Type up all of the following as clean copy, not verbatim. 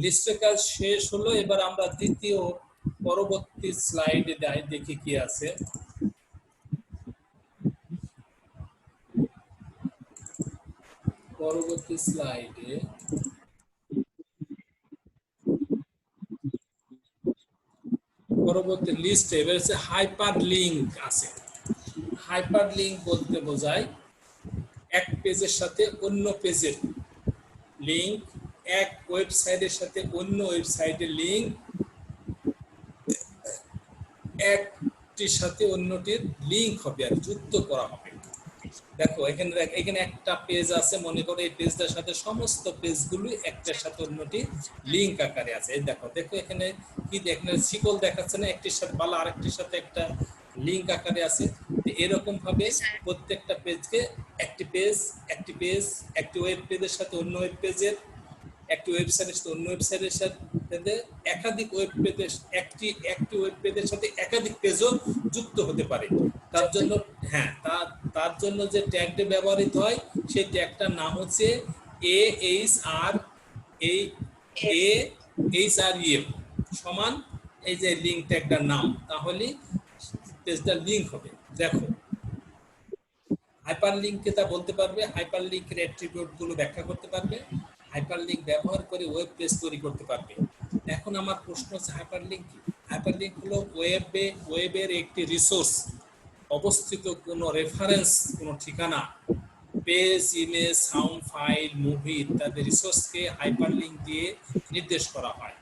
লিস্টের কাজ শেষ হলো। এবার আমরা দ্বিতীয় পরবর্তী স্লাইডে যাই, দেখি কি আছে। পরবর্তী স্লাইডে পরবর্তী লিস্টে এবার হচ্ছে হাইপার লিঙ্ক আছে। হাইপার লিঙ্ক বলতে বোঝায় এক পেজের সাথে অন্য পেজের লিঙ্ক, এক ওয়েবসাইটের সাথে অন্য ওয়েবসাইটের লিঙ্ক, একটির সাথে অন্যটির লিঙ্ক হবে আর যুক্ত করা হবে। দেখো এখানে একটা পেজ আছে, মনে করো এই পেজটার সাথে সমস্ত পেজগুলো একটার সাথে অন্যটি লিঙ্ক আকারে আছে। এই দেখো দেখো এখানে কি, এখানে শিকল দেখাচ্ছে না, একটির সাথে বালা আরেকটির সাথে একটা লিঙ্ক আকারে আছে। এরকম ভাবে প্রত্যেকটা পেজকে একটি পেজ একটি ওয়েব পেজের সাথে অন্য ওয়েব পেজের, একটি ওয়েবসাইটের সাথে অন্য ওয়েবসাইটের সাথে একাধিক ওয়েব পেজের একটি ওয়েব পেজের সাথে একাধিক পেজও যুক্ত হতে পারে। তার জন্য তার জন্য যে ট্যাগটি ব্যবহৃত হয় সেই ট্যাগটার নাম হচ্ছে AHREF সমান এই যে লিঙ্ক ট্যাগটার নাম, তাহলে পেজটা লিঙ্ক হবে। দেখো হাইপার লিঙ্ককে তা বলতে পারবে, হাইপার লিঙ্কের অ্যাট্রিবিউট গুলো ব্যাখ্যা করতে পারবে, হাইপার লিঙ্ক ব্যবহার করে ওয়েব পেজ তৈরি করতে পারবে। এখন আমার প্রশ্ন হচ্ছে হাইপার লিঙ্ক কি? হাইপার লিঙ্ক হলো ওয়েবের একটি রিসোর্স, অবস্থিত কোনো রেফারেন্স, কোনো ঠিকানা, page, image, sound file, movie ইত্যাদি রিসোর্সকে হাইপার লিঙ্ক দিয়ে নির্দেশ করা হয়।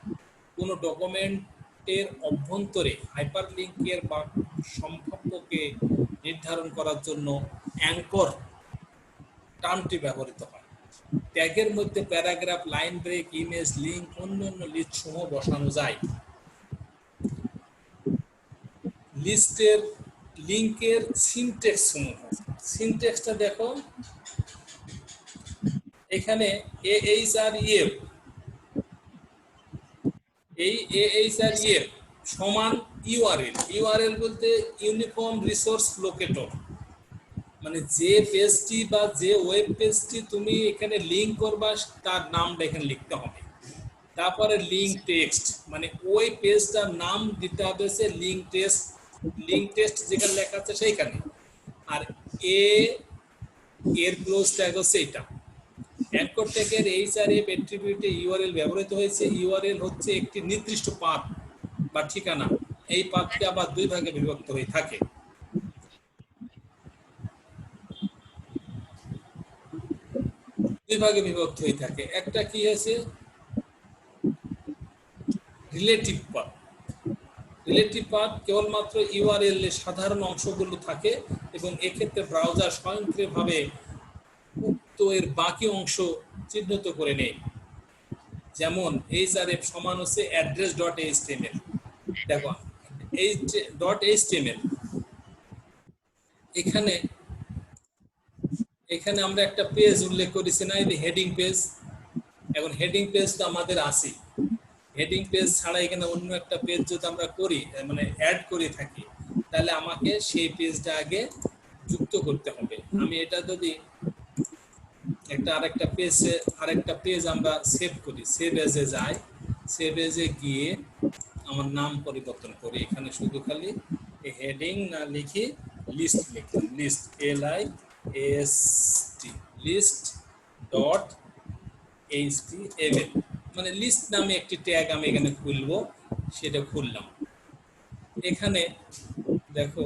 কোনো ডকুমেন্টের অভ্যন্তরে হাইপার লিঙ্কের বা সম্ভাব্যকে নির্ধারণ করার জন্য অ্যাঙ্কর টার্মটি ব্যবহৃত হয়। ট্যাগের মধ্যে paragraph, line break, image, link, অন্যান্য লিস্ট সমূহ বসানো যায়। লিস্টের লিঙ্কের সিনট্যাক্স সমূহ, সিনট্যাক্সটা দেখো এখানে AHREF, এই AHREF সমান ইউআরএল বলতে ইউনিফর্ম রিসোর্স লোকেটর, মানে যে পেজটি বা যে ওয়েব পেজটি তুমি এখানে লিঙ্ক করবা তার নামটা এখানে লিখতে হবে। তারপরে লিঙ্ক টেক্সট, মানে ওই পেজটার নাম দিতে হবে সে লিঙ্ক টেক্সট যেখানে লেখা আছে সেইখানে। আর এর ক্লোজ ট্যাগ হচ্ছে এটা। অ্যাঙ্কর ট্যাগের HREF অ্যাট্রিবিউটে ইউআরএল ব্যবহৃত হয়েছে। ইউআরএল হচ্ছে একটি নির্দিষ্ট পাথ বা ঠিকানা। এই পাথটি আবার দুই ভাগে বিভক্ত হয়ে থাকে। একটা কি আছে রিলেটিভ পাথ। রিলেটিভ পাথ কেবলমাত্র ইউআরএল এর সাধারণ অংশগুলো থাকে এবং এক্ষেত্রে ব্রাউজার স্বয়ংক্রিয়ভাবে উক্ত এর বাকি অংশ চিহ্নিত করে নেয়। যেমন HREF সমান হচ্ছে address.html। দেখো .html এখানে আমরা একটা পেজ উল্লেখ করেছি না, এই হেডিং পেজ। এখন হেডিং পেজ তো আমাদের আছে, হেডিং পেজ ছাড়া এখানে অন্য একটা পেজ যদি আমরা করি, মানে অ্যাড করে থাকি, তাহলে আমাকে সেই পেজটা আগে যুক্ত করতে হবে। আমি এটা যদি আরেকটা পেজ আমরা সেভ করি, সেভ এজে যাই, সেভ এজে গিয়ে আমার নাম পরিবর্তন করি, এখানে শুধু খালি হেডিং না লিখি লিস্ট লিখলাম, list LIST list dot HTML, মানে লিস্ট নামে একটি ট্যাগ আমি এখানে খুলবো, সেটা খুললাম। এখানে দেখো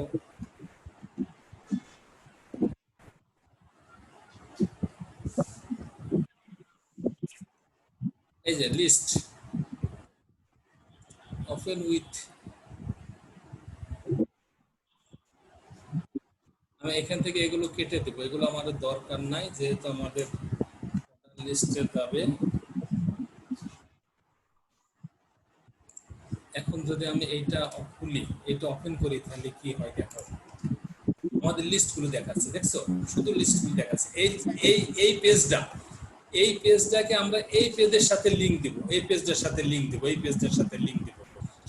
এই যে লিস্ট ওপেন উইথ, আমি এখান থেকে এগুলো কেটে দেবো, এগুলো আমাদের দরকার নাই, যেহেতু আমাদের লিস্টে যাবে। এখন যদি আমি এইটা খুলি, এটা ওপেন করি, তাহলে কি হয় দেখো, আমাদের লিস্টগুলো দেখাচ্ছে, দেখছো শুধু লিস্টগুলো দেখাচ্ছে। এই পেজটাকে আমরা এই পেজের সাথে লিংক দিব, এই পেজটার সাথে লিংক দিব, এই পেজটার সাথে লিংক দিব।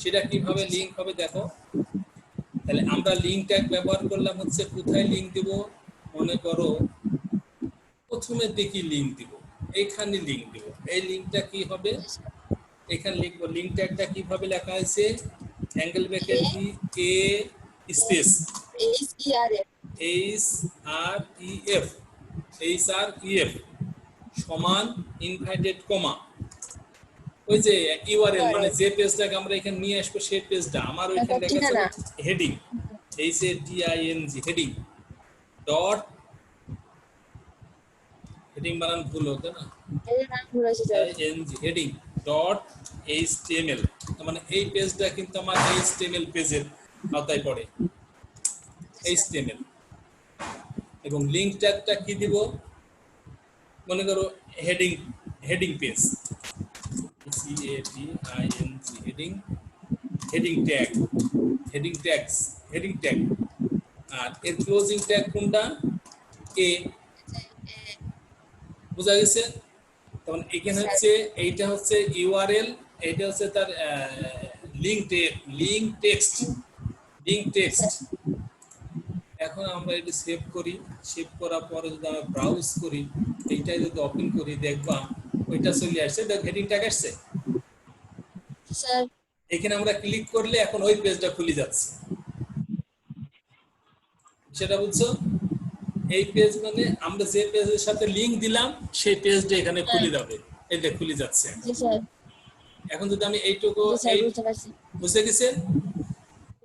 সেটা কিভাবে লিংক হবে দেখো, তাহলে আমরা লিংক ট্যাগ ব্যবহার করলাম হচ্ছে কোথায় লিংক দিব, মনে করো প্রথমের দিকে লিংক দিব, এইখানে লিংক দিব। এই লিংকটা কি হবে, এখানে লিখবো লিঙ্ক ট্যাগটা কিভাবে লেখা হয়েছে, অ্যাঙ্গেল ব্র্যাকেট এ স্পেস HREF সমান ইনভাইটেড কমা ওই যে ইউআরএল মানে যে পেজটাকে আমরা এখানে নিয়ে আসবো সেই পেজটা আমার ওইখানে লেখা আছে heading HADING heading dot heading বানান ভুল হতো না হেডিং ডট HTML মানে এই পেজটা কিন্তু আমার HTML পেজের আওতায় পড়ে HTML এবং লিংক ট্যাগটা কি দিব মনে করো heading page CATING heading tag আর এর ক্লোজিং ট্যাগ কোনটা এ বোঝা গেছে তখন এখানে হচ্ছে এইটা হচ্ছে ইউআরএল এইটা হচ্ছে তার লিংক টেক্সট এখন আমরা এটা সেভ করি সেভ করার পরে যদি আমরা ব্রাউজ করি এইটা যদি ওপেন করি দেখবা ওইটা চলে আসছে দেখ হেডিং ট্যাগ আসছে স্যার এখানে আমরা ক্লিক করলে এখন ওই পেজটা খুলে যাচ্ছে সেটা বুঝছো এই পেজ মানে আমরা যে পেজের সাথে লিংক দিলাম সেই পেজটা এখানে খুলে যাবে এই যে খুলে যাচ্ছে জি স্যার এখন যদি আমি এইটুকু বুঝতে পারছি বুঝতে গেছেন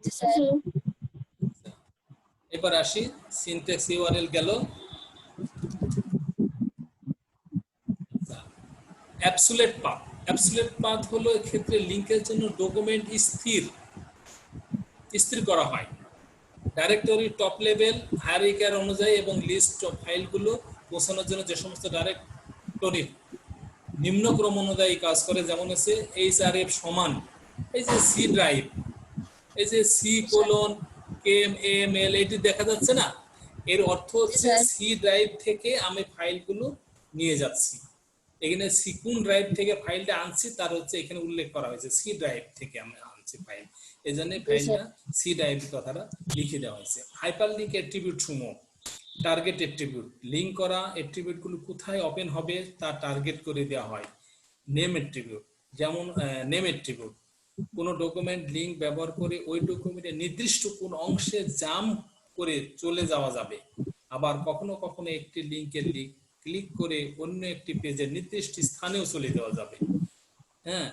জি স্যার এবার আসি সিনট্যাক্স ইউআরএল গেল অ্যাবসোলিউট পাথ হলো ক্ষেত্রে লিংকের জন্য ডকুমেন্ট স্থির করা হয় ডাইরেক্টরি টপ লেভেল হায়ারার্কি অনুযায়ী এবং লিস্ট অফ ফাইলগুলো পৌঁছানোর জন্য যে সমস্ত ডাইরেক্টরির নিম্ন ক্রম অনুযায়ী কাজ করে যেমন হচ্ছে HRF সমান এই যে সি ড্রাইভ এই যে C:KML এটি দেখা যাচ্ছে না এর অর্থ হচ্ছে সি ড্রাইভ থেকে আমি ফাইলগুলো নিয়ে যাচ্ছি এখানে সি কোন ড্রাইভ থেকে ফাইলটা আনছি তার হচ্ছে এখানে উল্লেখ করা হয়েছে সি ড্রাইভ থেকে আমি আনছি ফাইল এজন্য ফাইলটা সি ড্রাইভ কথাটা লিখে দেওয়া হয়েছে হাইপারলিংক অ্যাট্রিবিউট সমূহ টার্গেট অ্যাট্রিবিউট লিংক করা অ্যাট্রিবিউটগুলো কোথায় ওপেন হবে তা টার্গেট করে দেওয়া হয় নেম অ্যাট্রিবিউট যেমন নেম অ্যাট্রিবিউট কোন ডকুমেন্ট লিংক ব্যবহার করে ওই ডকুমেন্টের নির্দিষ্ট কোন অংশে জাম্প করে চলে যাওয়া যাবে আবার কখনো কখনো একটি লিংকের ক্লিক করে অন্য একটি পেজের নির্দিষ্ট স্থানেও চলে যাওয়া যাবে হ্যাঁ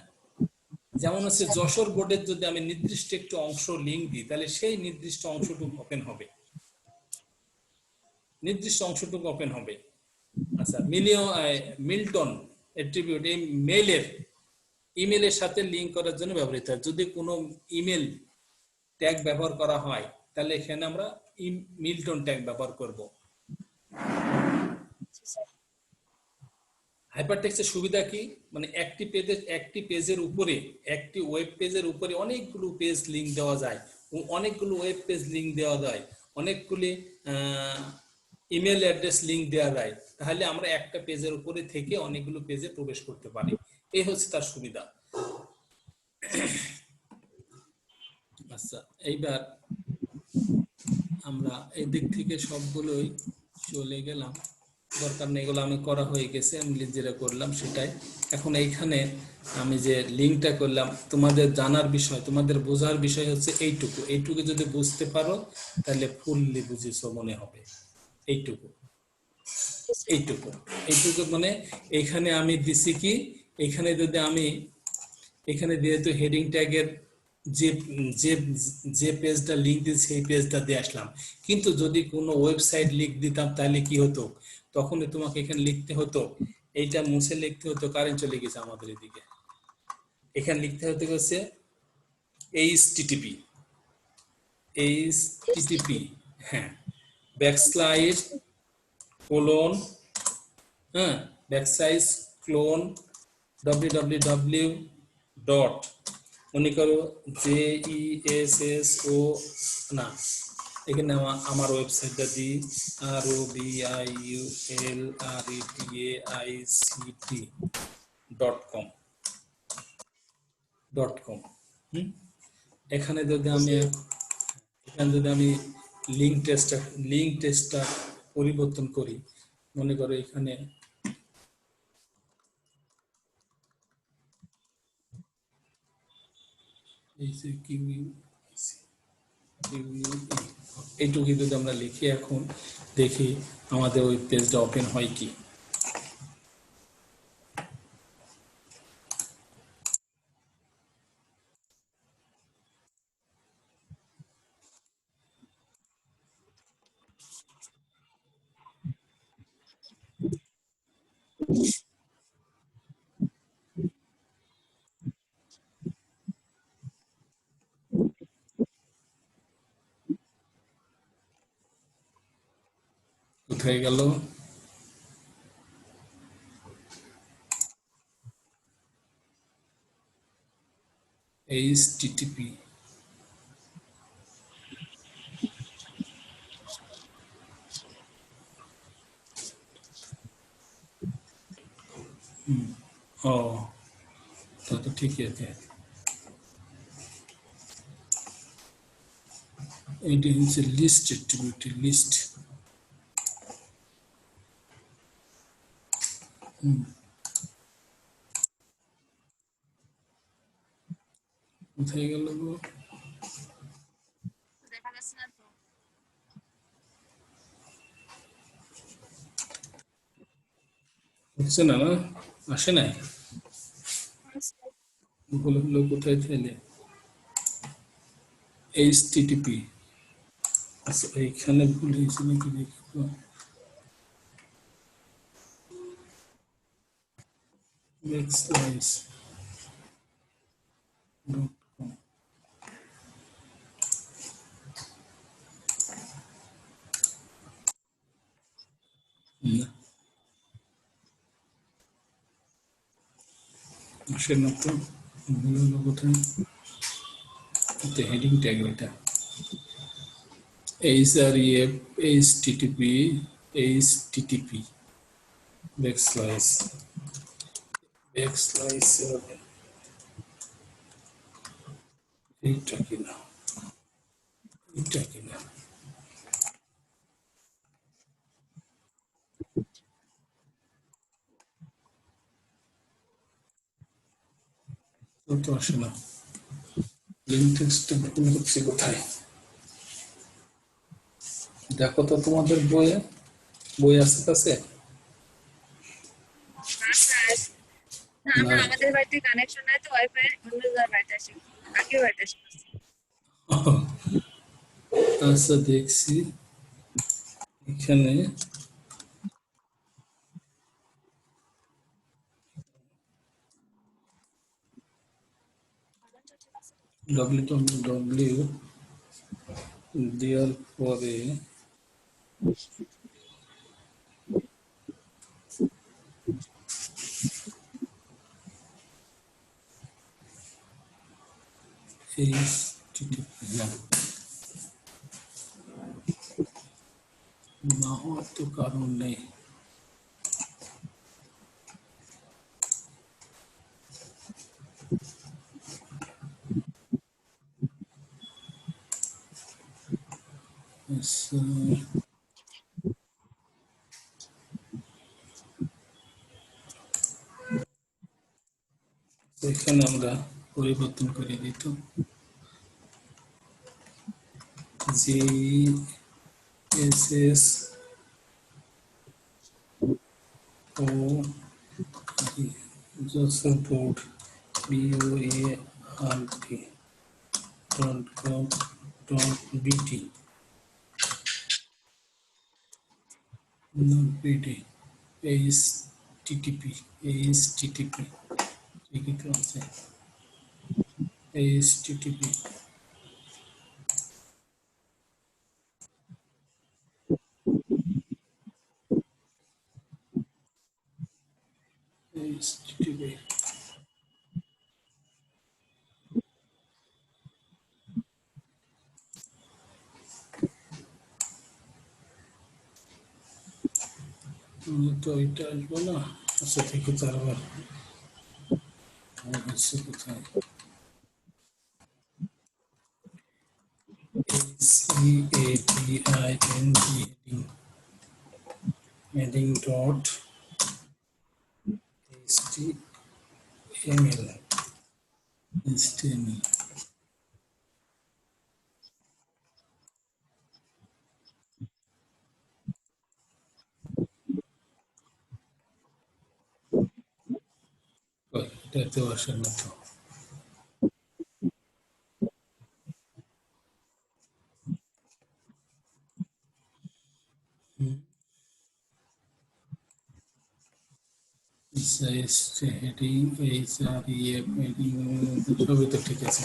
যেমন হচ্ছে যশোর বোর্ডের যদি আমি নির্দিষ্ট একটি অংশ লিংক দিই তাহলে সেই নির্দিষ্ট অংশটুকু ওপেন হবে আচ্ছা মিল্টন অ্যাট্রিবিউট এই ইমেলের সাথে লিংক করার জন্য ব্যবহৃত হয় যদি কোনো ইমেল ট্যাগ ব্যবহার করা হয় তাহলে এখানে আমরা মিল্টন ট্যাগ ব্যবহার করব হাইপারটেক্সটের সুবিধা কি মানে একটি পেজের উপরে একটি ওয়েব পেজের উপরে অনেকগুলো পেজ লিংক দেওয়া যায় অনেকগুলো ওয়েব পেজ লিংক দেওয়া যায় অনেকগুলি ইমেল অ্যাড্রেস লিংক দেওয়া যায় তাহলে আমরা একটা পেজের উপরে থেকে অনেকগুলো পেজে প্রবেশ করতে পারি এই হচ্ছে তার সুবিধা আচ্ছা এইবার আমরা এই দিক থেকে সবগুলোই চলে গেলাম দরকার নেই এগুলো আমি করা হয়ে গেছে আমি যেটা করলাম সেটাই এখন এইখানে আমি যে লিংকটা করলাম তোমাদের জানার বিষয় তোমাদের বোঝার বিষয় হচ্ছে এইটুকু যদি বুঝতে পারো তাহলে ফুললি বুঝেছো মনে হবে এইটুকু মানে এখানে আমি দিছি কি এখানে যদি আমি এখানে যেহেতু হেডিং ট্যাগের যে পেজটা লিংক দিয়েছি সেই পেজটা দিয়ে আসলাম কিন্তু যদি কোনো ওয়েবসাইট লিংক দিতাম তাহলে কি হতো তখনই তোমাকে এখানে লিখতে হতো এইটা মুছে লিখতে হতো কারেন্ট চলে গেছে আমাদের এদিকে এখানে লিখতে হতে হচ্ছে http হ্যাঁ ব্যাকস্ল্যাশ কোলন হ্যাঁ ব্যাকস্ল্যাশ ক্লোন www ডট মনে করো JESSO না এখানে আমার ওয়েবসাইটটা দিই ROBIULRETAICT.com এখানে যদি আমি লিংক টেস্টটা পরিবর্তন করি মনে করো এখানে এই যে এইটুকু যদি আমরা লিখি এখন দেখি আমাদের ওই পেজটা ওপেন হয় কি। কোথায় গেল? HTTP ও তা তো ঠিকই আছে। এইটা হচ্ছে লিস্ট অ্যাক্টিভিটি লিস্ট। কোথায় গেল গো? দেখা যাচ্ছে না তো। হচ্ছে না না, আসে নাই। হলো কোথায় তাহলে? HTTP আচ্ছা এইখানে ভুল হয়েছে নাকি দেখি তো। Backslice.com না আসে না তো, ভুল হলো কোথায়? এটা হেডিং ট্যাগ এটা href http http backslice backslice এইটা কিনা, এইটা কিনা তো তো আসে না। লিঙ্ক টেক্সটটা ভুল হচ্ছে কোথায় দেখো তো তোমাদের বইয়ে, বই আছে কাছে? না স্যার, না না আমাদের বাড়িতে কানেকশন নাই তো ওয়াইফাই, অন্য যার বাড়িতে আসে, কাকে বাড়িতে আসে। আচ্ছা দেখছি এখানে www দেওয়ার পরে না হওয়ার তো কারণ নেই। আচ্ছা, এখানে আমরা পরিবর্তন করে দিত GSS ও Josephboard BOARD.com.BT BT HTTP ঠিকই তো আছে HTTP HTTP তো এটা আসবো না। আচ্ছা ঠিক আছে আবার হচ্ছে কোথায় heading heading dot html html এটাতেও আসার মতো। হেডিং HREF হেডিং সবই তো ঠিক আছে।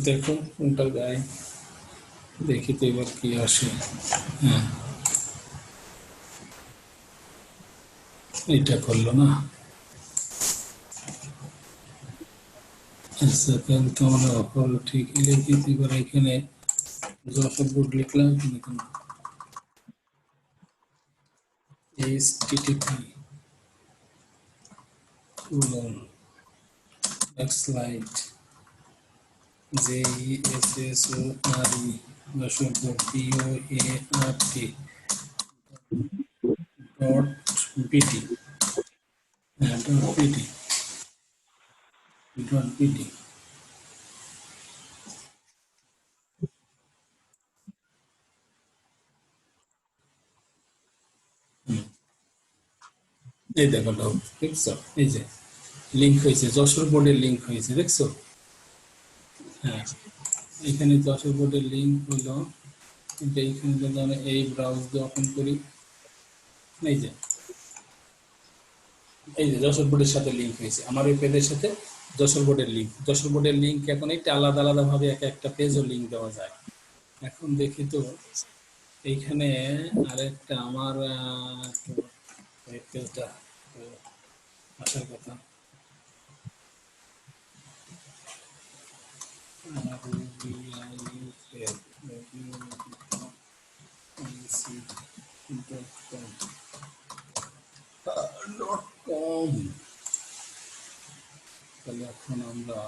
দেখুন কোনটা গায়ে, দেখি তো এবার কি আসে। হ্যাঁ, এটা করলো না। আচ্ছা, তাহলে তো আমরা অফল ঠিকই লিখেছি। এবার এখানে যশোর বোর্ড লিখলাম, দেখুন HTTP colon backslash JESSORE Jessore board BOART dot BD. হ্যাঁ, ডট বিডি, ডট বিডি। এই দেখো, দেখছো এই যে লিঙ্ক হয়েছে, যশোর বোর্ডের লিঙ্ক হয়েছে, দেখছো? হ্যাঁ, এখানে যশোর বোর্ডের লিঙ্ক হলো। কিন্তু এইখানে যদি আমরা এই ব্রাউজ দিয়ে ওপেন করি, এই যে যশোর বোর্ডের সাথে লিঙ্ক হয়েছে, আমার ওই পেজের সাথে যশোর বোর্ডের লিঙ্ক। যশোর বোর্ডের লিঙ্ক এখন একটা আলাদা আলাদা ভাবে এক একটা পেজও লিঙ্ক দেওয়া যায়। এখন দেখি তো এইখানে আরেকটা আমার পেজটা আসার কথা। তাহলে এখন আমরা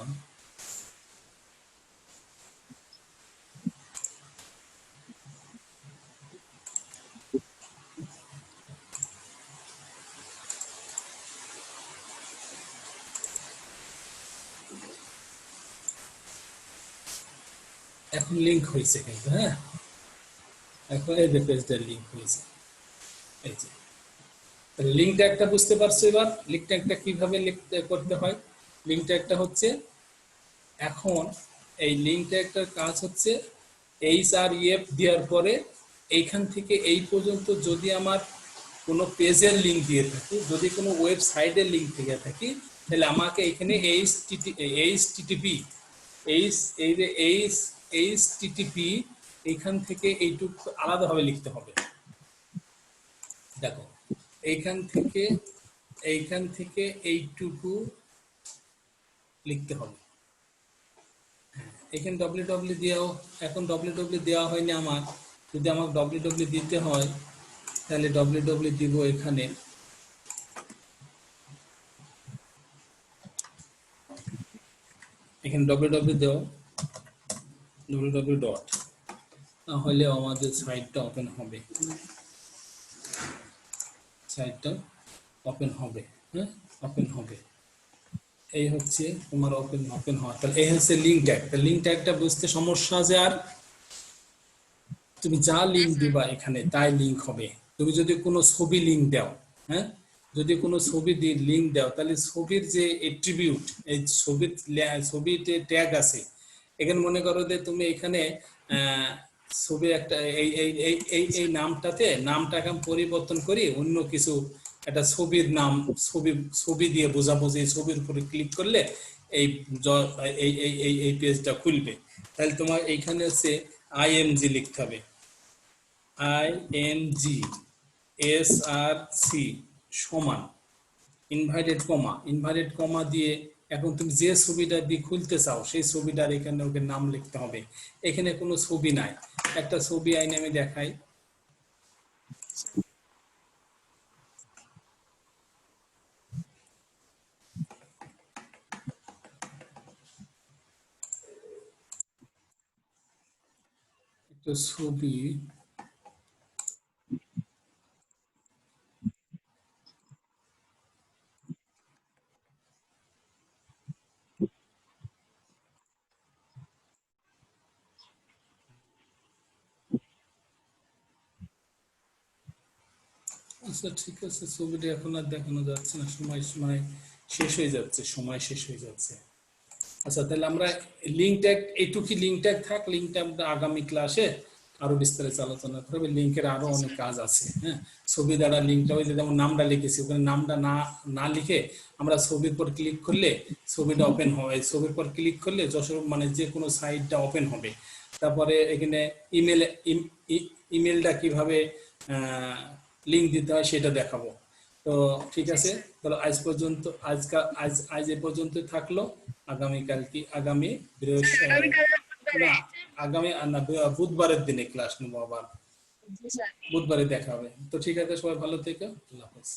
এখন লিঙ্ক হয়েছে কিন্তু, হ্যাঁ এখন এই যে পেজটার লিঙ্ক হয়েছে। এই যে লিঙ্ক ট্যাগটা বুঝতে পারছো এবার? লিঙ্ক ট্যাগটা কিভাবে লিখতে করতে হয়? লিঙ্ক ট্যাগটা হচ্ছে, এখন এই লিঙ্ক ট্যাগটার কাজ হচ্ছে HREF দেওয়ার পরে এইখান থেকে এই পর্যন্ত যদি আমার কোনো পেজের লিঙ্ক দিয়ে থাকি, যদি কোনো ওয়েবসাইটের লিঙ্ক থেকে থাকি, তাহলে আমাকে এখানে HTTP এই যে HTTP এইখান থেকে এইটুকু আলাদাভাবে লিখতে হবে। দেখো এইখান থেকে এইটুকু লিখতে হবে। এখানে ডব্লিউ দেওয়া, এখন ডব্লিউ দেওয়া হয়নি আমার। যদি আমাকে ডব্লিউ দিতে হয় তাহলে ডব্লিউ দিব এখানে। এখানে ডব্লিউ দেও, ডব্লিউ ডট, তাহলে আমাদের সাইটটা ওপেন হবে, সাইটটা ওপেন হবে। হ্যাঁ, ওপেন হবে। এই হচ্ছে তোমার ওপেন হওয়া। তাহলে এই হচ্ছে লিঙ্ক ট্যাগ। তাহলে লিঙ্ক ট্যাগটা বুঝতে সমস্যা আছে? আর তুমি যা লিঙ্ক দিবা এখানে তাই লিঙ্ক হবে। তুমি যদি কোনো ছবি লিঙ্ক দাও, হ্যাঁ, যদি কোনো ছবি লিঙ্ক দাও, তাহলে ছবির যে এট্রিবিউট, এই ছবিতে ট্যাগ আছে। এখানে মনে করো যে তুমি এখানে ছবি একটা এই নামটাকে আমি পরিবর্তন করি, অন্য কিছু একটা ছবির নাম, ছবি দিয়ে বোঝাবো যে ছবির উপরে ক্লিক করলে এই এই পেজটা খুলবে। তাহলে তোমার এইখানে হচ্ছে IMG লিখতে হবে, INGSRC সমান ইনভার্টেড কমা দিয়ে এখন তুমি যে ছবিটা দিয়ে খুলতে চাও সেই ছবিটার এখানে ওকে নাম লিখতে হবে। এখানে কোনো ছবি নাই, একটা ছবি আইনে আমি দেখাই। একটা ছবি, আচ্ছা ঠিক আছে, ছবিটা এখন আর দেখানো যাচ্ছে না, সময় শেষ হয়ে যাচ্ছে, সময় শেষ হয়ে যাচ্ছে। আচ্ছা তাহলে আমরা লিঙ্ক ট্যাগ, এইটুকু লিঙ্ক ট্যাগ থাক, লিঙ্কটা আমরা আগামী ক্লাসে আরো বিস্তারিত আলোচনা করব। লিঙ্কের আরো জি অনেক স্যার। কাজ আছে। হ্যাঁ, ছবি দ্বারা লিঙ্কটা, ওই যে যেমন নামটা লিখেছি ওখানে নামটা না না লিখে আমরা ছবির পর ক্লিক করলে ছবিটা ওপেন হবে, ছবির পর ক্লিক করলে যশোর মানে যে কোনো সাইটটা ওপেন হবে। তারপরে এখানে ইমেল, ইমেলটা কিভাবে লিঙ্ক দিতে হয় সেটা দেখাবো। তো ঠিক জি আছে, স্যার। তাহলে আজ পর্যন্ত, আজ এ পর্যন্ত থাকলো। আগামীকাল কি, আগামী স্যার আগামীকাল বুধবারে। না, আগামী না, বুধবারের দিনে ক্লাস নেবো আবার, জি স্যার। বুধবারে দেখা হবে। তো ঠিক আছে, সবাই ভালো থেকো, আল্লাহ হাফেজ।